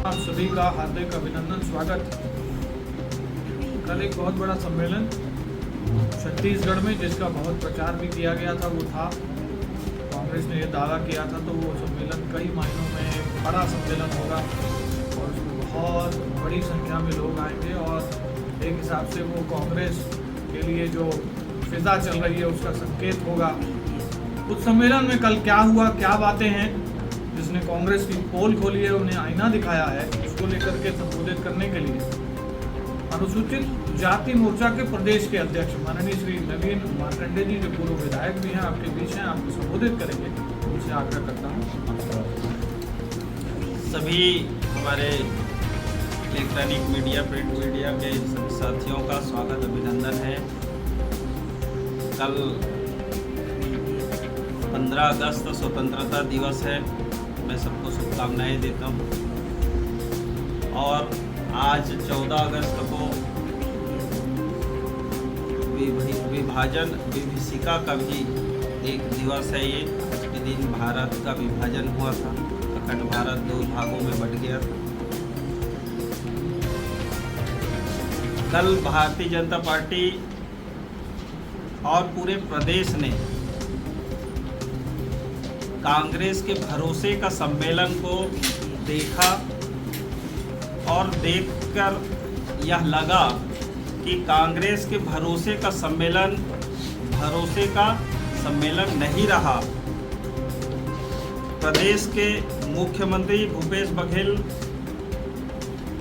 आप सभी का हार्दिक अभिनंदन, स्वागत। कल एक बहुत बड़ा सम्मेलन छत्तीसगढ़ में, जिसका बहुत प्रचार भी किया गया था, वो था कांग्रेस ने ये दावा किया था, तो वो सम्मेलन कई मायनों में बड़ा सम्मेलन होगा और उसमें बहुत बड़ी संख्या में लोग आएंगे और एक हिसाब से वो कांग्रेस के लिए जो फिजा चल रही है उसका संकेत होगा। उस सम्मेलन में कल क्या हुआ, क्या बातें हैं, जिसने कांग्रेस की पोल खोली है, उन्हें आईना दिखाया है, उसको लेकर के संबोधित करने के लिए अनुसूचित जाति मोर्चा के प्रदेश के अध्यक्ष माननीय श्री नवीन मार्कंडे जी, जो पूर्व विधायक भी हैं, आपके बीच हैं, आपको संबोधित करेंगे, उनसे आग्रह करता हूँ। सभी हमारे इलेक्ट्रॉनिक मीडिया, प्रिंट मीडिया के सभी साथियों का स्वागत, अभिनंदन है। कल 15 अगस्त स्वतंत्रता दिवस है, मैं सबको शुभकामनाएं देता हूँ। और आज 14 अगस्त को विभीषिका का भी एक दिवस है। ये आज के दिन भारत का विभाजन हुआ था, अखंड भारत 2 भागों में बट गया था। कल भारतीय जनता पार्टी और पूरे प्रदेश ने कांग्रेस के भरोसे का सम्मेलन को देखा और देखकर यह लगा कि कांग्रेस के भरोसे का सम्मेलन नहीं रहा। प्रदेश के मुख्यमंत्री भूपेश बघेल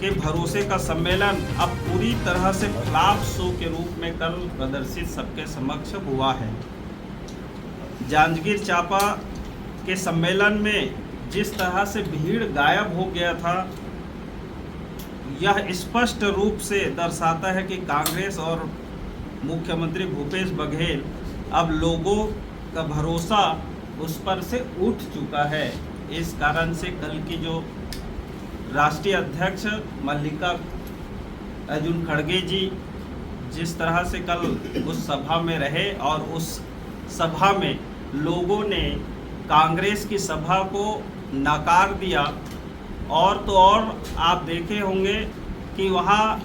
के भरोसे का सम्मेलन अब पूरी तरह से फ्लॉप शो के रूप में कल प्रदर्शित सबके समक्ष हुआ है। जांजगीर चांपा के सम्मेलन में जिस तरह से भीड़ गायब हो गया था, यह स्पष्ट रूप से दर्शाता है कि कांग्रेस और मुख्यमंत्री भूपेश बघेल अब लोगों का भरोसा उस पर से उठ चुका है। इस कारण से कल की जो राष्ट्रीय अध्यक्ष मल्लिका अर्जुन खड़गे जी जिस तरह से कल उस सभा में रहे और उस सभा में लोगों ने कांग्रेस की सभा को नकार दिया, और तो और आप देखे होंगे कि वहाँ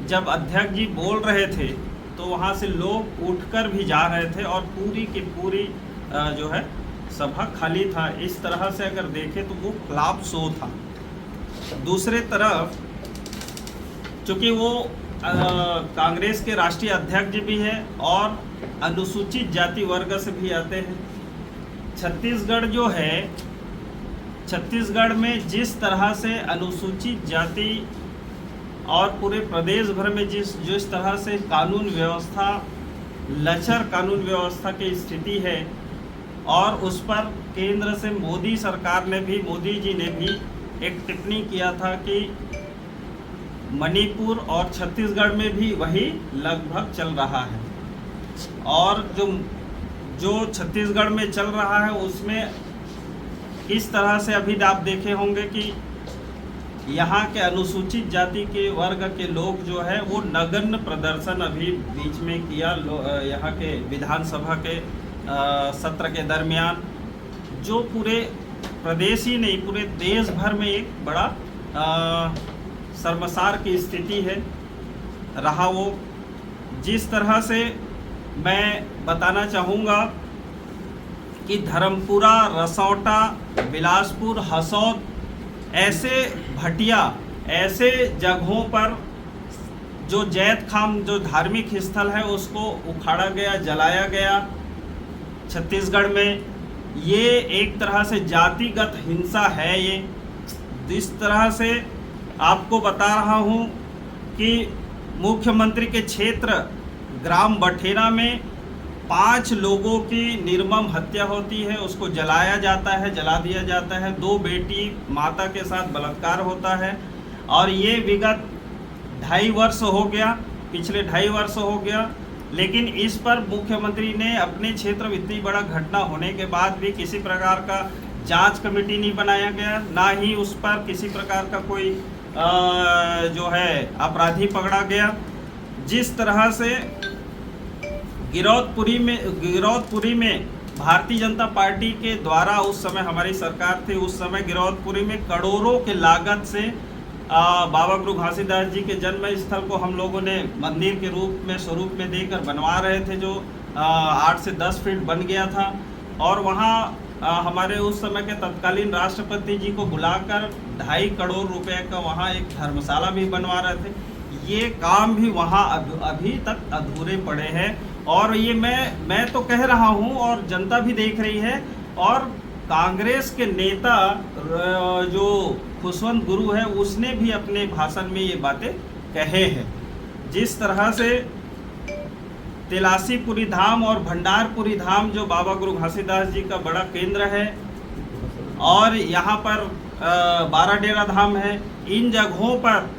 जब अध्यक्ष जी बोल रहे थे तो वहाँ से लोग उठकर भी जा रहे थे और पूरी की पूरी जो है सभा खाली था। इस तरह से अगर देखें तो वो फ्लॉप शो था। दूसरे तरफ चूँकि वो कांग्रेस के राष्ट्रीय अध्यक्ष भी हैं और अनुसूचित जाति वर्ग से भी आते हैं। छत्तीसगढ़ जो है, छत्तीसगढ़ में जिस तरह से अनुसूचित जाति और पूरे प्रदेश भर में जिस तरह से कानून व्यवस्था, लचर कानून व्यवस्था की स्थिति है, और उस पर केंद्र से मोदी सरकार ने भी, मोदी जी ने भी एक टिप्पणी किया था कि मणिपुर और छत्तीसगढ़ में भी वही लगभग चल रहा है। और जो छत्तीसगढ़ में चल रहा है उसमें इस तरह से अभी आप देखे होंगे कि यहाँ के अनुसूचित जाति के वर्ग के लोग जो है वो नगण्य प्रदर्शन अभी बीच में किया। यहाँ के विधानसभा के सत्र के दरमियान, जो पूरे प्रदेश ही नहीं पूरे देश भर में एक बड़ा शर्मसार की स्थिति है रहा। वो जिस तरह से मैं बताना चाहूँगा कि धर्मपुरा, रसौटा, बिलासपुर, हसौद, ऐसे भटिया, ऐसे जगहों पर जो जैत खाम जो धार्मिक स्थल है उसको उखाड़ा गया, जलाया गया छत्तीसगढ़ में। ये एक तरह से जातिगत हिंसा है। ये जिस तरह से आपको बता रहा हूँ कि मुख्यमंत्री के क्षेत्र ग्राम बठेरा में 5 लोगों की निर्मम हत्या होती है, उसको जलाया जाता है, जला दिया जाता है। 2 बेटी माता के साथ बलात्कार होता है और ये विगत 2.5 वर्ष हो गया, पिछले 2.5 वर्ष हो गया। लेकिन इस पर मुख्यमंत्री ने अपने क्षेत्र में इतनी बड़ा घटना होने के बाद भी किसी प्रकार का जांच कमेटी नहीं बनाया गया, ना ही उस पर किसी प्रकार का कोई जो है अपराधी पकड़ा गया। जिस तरह से गिरौदपुरी में भारतीय जनता पार्टी के द्वारा उस समय हमारी सरकार थी, उस समय गिरौदपुरी में करोड़ों के लागत से बाबा गुरु घासीदास जी के जन्म स्थल को हम लोगों ने मंदिर के स्वरूप में देकर बनवा रहे थे, जो 8 से 10 फीट बन गया था। और वहाँ हमारे उस समय के तत्कालीन राष्ट्रपति जी को बुलाकर 2.5 करोड़ रुपए का वहाँ एक धर्मशाला भी बनवा रहे थे। ये काम भी वहाँ अभी तक अधूरे पड़े हैं, और ये मैं तो कह रहा हूँ और जनता भी देख रही है। और कांग्रेस के नेता जो खुशवंत गुरु है, उसने भी अपने भाषण में ये बातें कहे हैं। जिस तरह से तिलासीपुरी धाम और भंडारपुरी धाम जो बाबा गुरु घासीदास जी का बड़ा केंद्र है, और यहाँ पर 12 डेरा धाम है, इन जगहों पर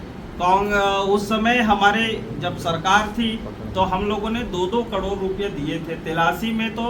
उस समय हमारे जब सरकार थी तो हम लोगों ने 2-2 करोड़ रुपये दिए थे। तिलासी में तो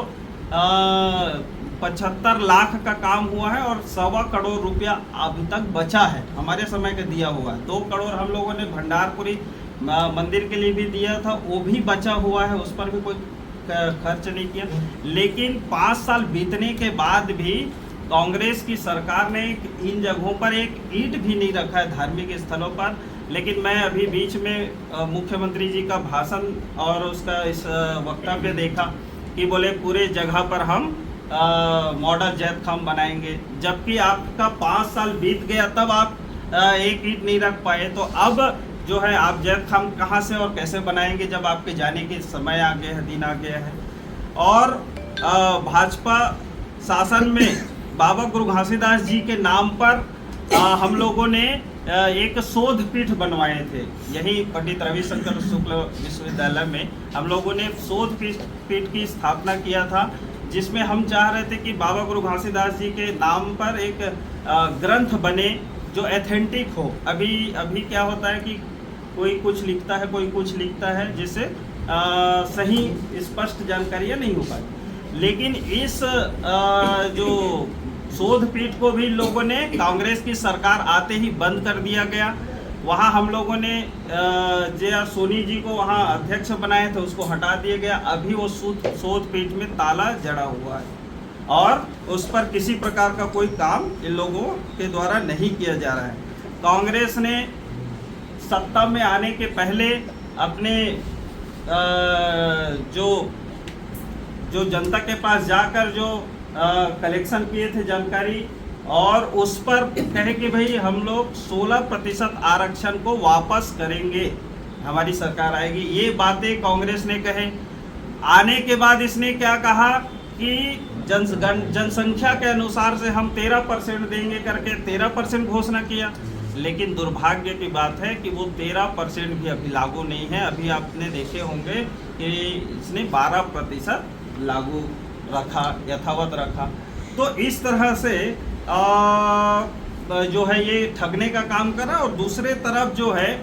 75 लाख का काम हुआ है और 1.25 करोड़ रुपया अभी तक बचा है, हमारे समय का दिया हुआ है। 2 करोड़ हम लोगों ने भंडारपुरी मंदिर के लिए भी दिया था, वो भी बचा हुआ है, उस पर भी कोई खर्च नहीं किया। लेकिन 5 साल बीतने के बाद भी कांग्रेस की सरकार ने इन जगहों पर एक ईंट भी नहीं रखा है धार्मिक स्थलों पर। लेकिन मैं अभी बीच में मुख्यमंत्री जी का भाषण और उसका इस वक्तव्य देखा कि बोले पूरे जगह पर हम मॉडल जैत खाम बनाएंगे, जबकि आपका 5 साल बीत गया तब आप एक ईंट नहीं रख पाए। तो अब जो है आप जैत खाम कहाँ से और कैसे बनाएंगे जब आपके जाने के समय आ गया है, दिन आ गया है। और भाजपा शासन में बाबा गुरु घासीदास जी के नाम पर हम लोगों ने एक शोध पीठ बनवाए थे। यही पंडित रविशंकर शुक्ल विश्वविद्यालय में हम लोगों ने शोध पीठ की स्थापना किया था, जिसमें हम चाह रहे थे कि बाबा गुरु घासीदास जी के नाम पर एक ग्रंथ बने जो एथेंटिक हो। अभी क्या होता है कि कोई कुछ लिखता है, कोई कुछ लिखता है, जिससे सही स्पष्ट जानकारियाँ नहीं हो पाती। लेकिन इस जो शोध पीठ को भी लोगों ने कांग्रेस की सरकार आते ही बंद कर दिया गया। वहाँ हम लोगों ने जे.आर. सोनी जी को वहाँ अध्यक्ष बनाए थे, उसको हटा दिया गया। अभी वो शोध पीठ में ताला जड़ा हुआ है और उस पर किसी प्रकार का कोई काम इन लोगों के द्वारा नहीं किया जा रहा है। कांग्रेस ने सत्ता में आने के पहले अपने जो जनता के पास जाकर जो कलेक्शन किए थे जानकारी, और उस पर कहे कि भाई हम लोग 16% आरक्षण को वापस करेंगे, हमारी सरकार आएगी। ये बातें कांग्रेस ने कहे। आने के बाद इसने क्या कहा कि जनसंख्या के अनुसार से हम 13% देंगे करके 13% घोषणा किया। लेकिन दुर्भाग्य की बात है कि वो 13% भी अभी लागू नहीं है। अभी आपने देखे होंगे कि इसने 12% लागू रखा, यथावत रखा। तो इस तरह से जो है ये ठगने का काम करा। और दूसरे तरफ जो है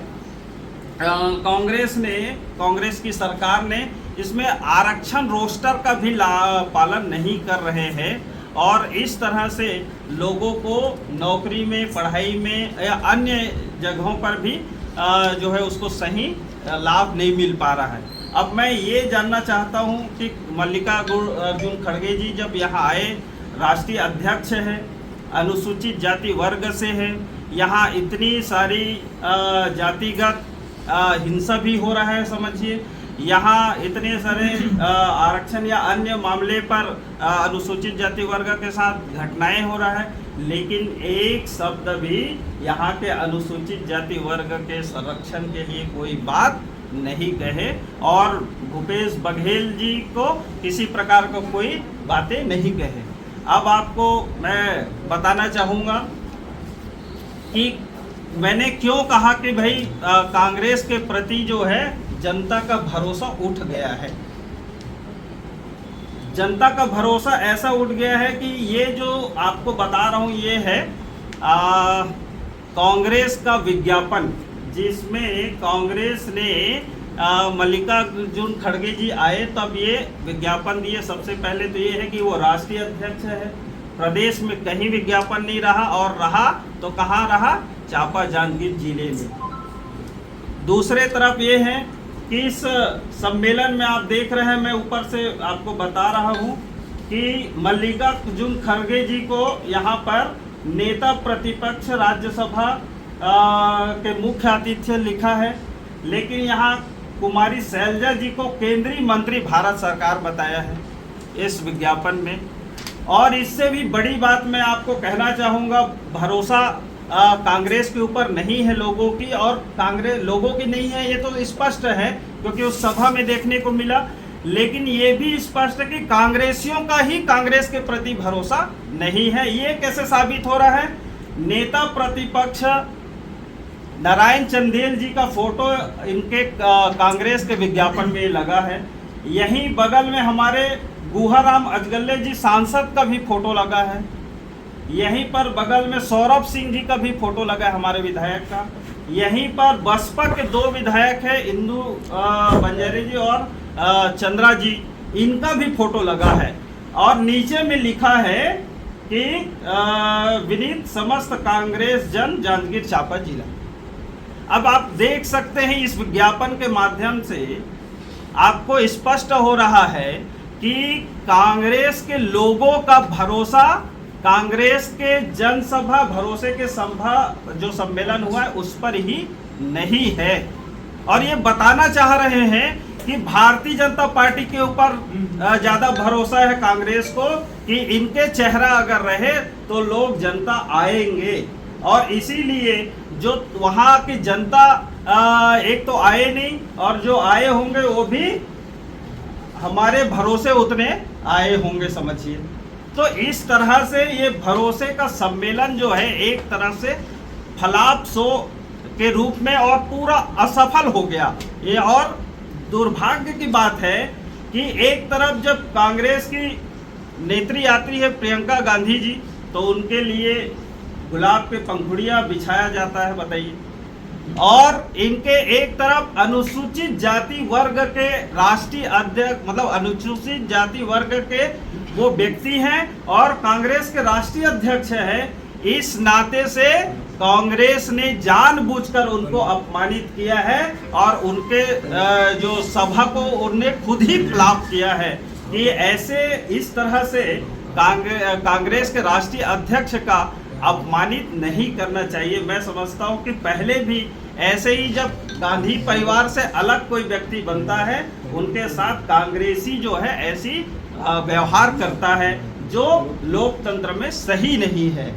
कांग्रेस की सरकार ने इसमें आरक्षण रोस्टर का भी पालन नहीं कर रहे हैं, और इस तरह से लोगों को नौकरी में, पढ़ाई में या अन्य जगहों पर भी जो है उसको सही लाभ नहीं मिल पा रहा है। अब मैं ये जानना चाहता हूँ कि मल्लिकार्जुन खड़गे जी जब यहाँ आए, राष्ट्रीय अध्यक्ष हैं, अनुसूचित जाति वर्ग से हैं, यहाँ इतनी सारी जातिगत हिंसा भी हो रहा है, समझिए यहाँ इतने सारे आरक्षण या अन्य मामले पर अनुसूचित जाति वर्ग के साथ घटनाएं हो रहा है, लेकिन एक शब्द भी यहाँ के अनुसूचित जाति वर्ग के संरक्षण के लिए कोई बात नहीं कहे, और भूपेश बघेल जी को किसी प्रकार का कोई बातें नहीं कहे। अब आपको मैं बताना चाहूँगा कि मैंने क्यों कहा कि भाई कांग्रेस के प्रति जो है जनता का भरोसा उठ गया है। जनता का भरोसा ऐसा उठ गया है कि ये जो आपको बता रहा हूँ ये है कांग्रेस का विज्ञापन, जिसमें कांग्रेस ने मल्लिकार्जुन खड़गे जी आए तब ये विज्ञापन दिए। सबसे पहले तो ये है कि वो राष्ट्रीय अध्यक्ष है, प्रदेश में कहीं विज्ञापन नहीं रहा, और रहा तो कहाँ रहा, चांपा जांजगीर जिले में। दूसरे तरफ ये है कि इस सम्मेलन में आप देख रहे हैं, मैं ऊपर से आपको बता रहा हूँ कि मल्लिकार्जुन खड़गे जी को यहाँ पर नेता प्रतिपक्ष राज्यसभा के मुख्य आतिथ्य लिखा है, लेकिन यहाँ कुमारी शैलजा जी को केंद्रीय मंत्री भारत सरकार बताया है इस विज्ञापन में। और इससे भी बड़ी बात मैं आपको कहना चाहूँगा, भरोसा कांग्रेस के ऊपर नहीं है लोगों की, और कांग्रेस लोगों की नहीं है ये तो स्पष्ट है क्योंकि उस सभा में देखने को मिला, लेकिन ये भी स्पष्ट है कि कांग्रेसियों का ही कांग्रेस के प्रति भरोसा नहीं है। ये कैसे साबित हो रहा है? नेता प्रतिपक्ष नारायण चंदेल जी का फोटो इनके कांग्रेस के विज्ञापन में लगा है। यहीं बगल में हमारे गुहाराम अजगल्ले जी सांसद का भी फोटो लगा है। यहीं पर बगल में सौरभ सिंह जी का भी फोटो लगा है, हमारे विधायक का। यहीं पर बसपा के 2 विधायक है, इंदू बंजारे जी और चंद्रा जी, इनका भी फोटो लगा है। और नीचे में लिखा है कि विनीत समस्त कांग्रेस जन जांजगीर चांपा जिला। अब आप देख सकते हैं इस विज्ञापन के माध्यम से आपको स्पष्ट हो रहा है कि कांग्रेस के लोगों का भरोसा, कांग्रेस के जनसभा भरोसे के सभा जो सम्मेलन हुआ है उस पर ही नहीं है। और ये बताना चाह रहे हैं कि भारतीय जनता पार्टी के ऊपर ज्यादा भरोसा है कांग्रेस को कि इनके चेहरा अगर रहे तो लोग जनता आएंगे। और इसीलिए जो वहाँ की जनता एक तो आए नहीं, और जो आए होंगे वो भी हमारे भरोसे उतने आए होंगे, समझिए। तो इस तरह से ये भरोसे का सम्मेलन जो है एक तरह से फलाप शो के रूप में और पूरा असफल हो गया। ये और दुर्भाग्य की बात है कि एक तरफ जब कांग्रेस की नेत्री यात्री है प्रियंका गांधी जी, तो उनके लिए गुलाब के पंखुड़ियां बिछाया जाता है, बताइए। और इनके एक तरफ अनुसूचित जाति वर्ग के राष्ट्रीय अध्यक्ष, मतलब अनुसूचित जाति वर्ग के वो व्यक्ति हैं और कांग्रेस के राष्ट्रीय अध्यक्ष हैं। इस नाते से कांग्रेस ने जानबूझकर उनको अपमानित किया है और उनके जो सभा को उन्होंने खुद ही फ्लॉप किया है कि ऐसे इस तरह से कांग्रेस के राष्ट्रीय अध्यक्ष का अपमानित नहीं करना चाहिए। मैं समझता हूं कि पहले भी ऐसे ही जब गांधी परिवार से अलग कोई व्यक्ति बनता है उनके साथ कांग्रेसी जो है ऐसी व्यवहार करता है जो लोकतंत्र में सही नहीं है।